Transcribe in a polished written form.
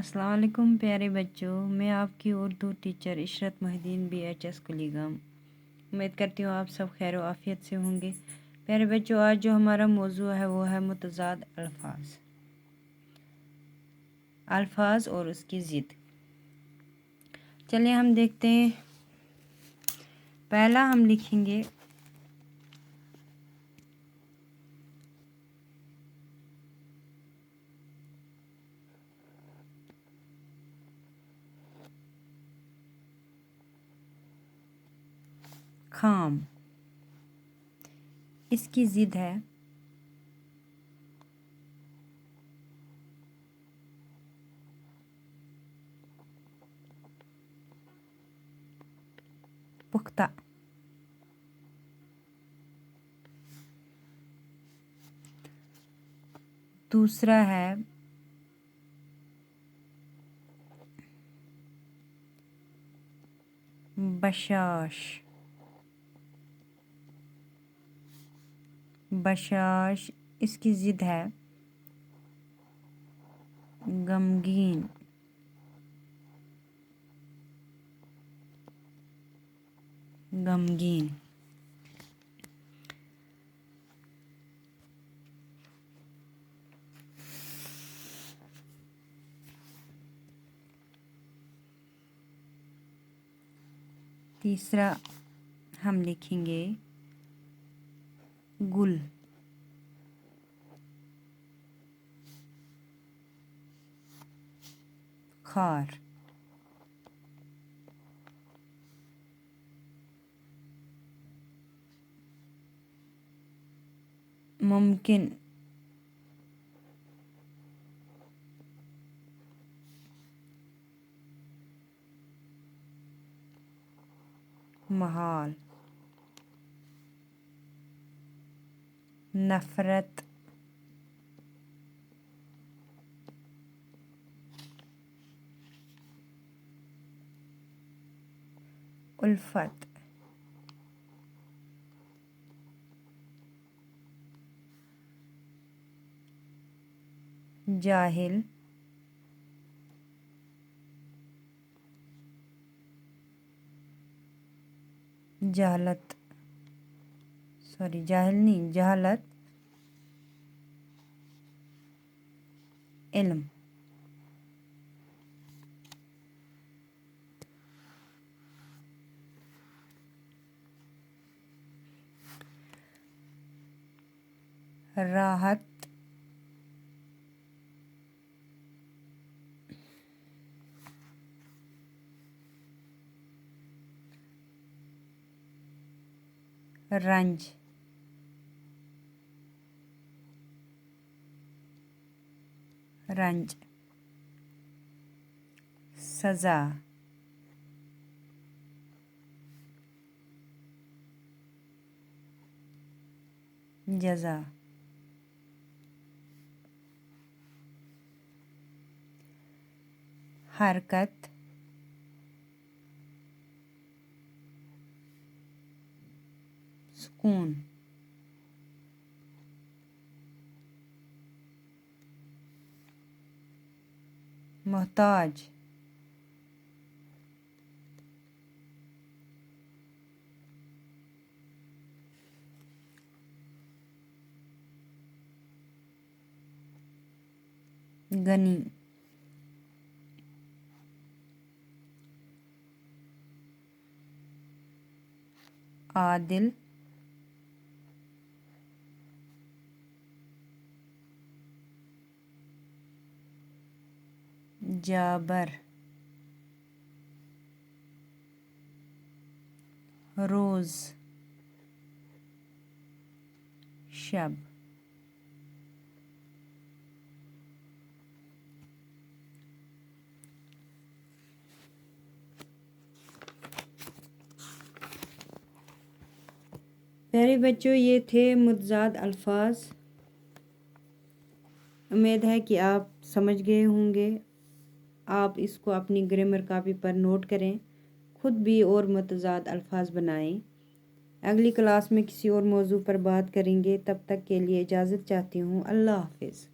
السلام علیکم پیارے بچوں، میں آپ کی اردو ٹیچر عشرت محی الدین BHS کلیگام امید کرتی ہوں آپ سب خیر و عافیت سے ہوں گے۔ پیارے بچوں، آج جو ہمارا موضوع ہے وہ ہے متضاد الفاظ اور اس کی ضد۔ چلیے ہم دیکھتے ہیں۔ پہلا ہم لکھیں گے خام، اس کی ضد ہے پختہ۔ دوسرا ہے بشاش۔ بشاش، اس کی ضد ہے غمگین۔ غمگین۔ تیسرا ہم لکھیں گے گل۔ خار۔ ممکن۔ محال۔ نفرت۔ الفت۔ جاہل۔ جہالت، جاہل نہیں، جہالت۔ علم۔ راحت۔ رنج۔ رنج۔ سزا۔ جزا۔ حرکت۔ سکون۔ محتاج۔ غنی۔ عادل۔ جابر۔ روز۔ شب۔ پیارے بچوں، یہ تھے متضاد الفاظ۔ امید ہے کہ آپ سمجھ گئے ہوں گے۔ آپ اس کو اپنی گرامر کاپی پر نوٹ کریں، خود بھی اور متضاد الفاظ بنائیں۔ اگلی کلاس میں کسی اور موضوع پر بات کریں گے، تب تک کے لیے اجازت چاہتی ہوں۔ اللہ حافظ۔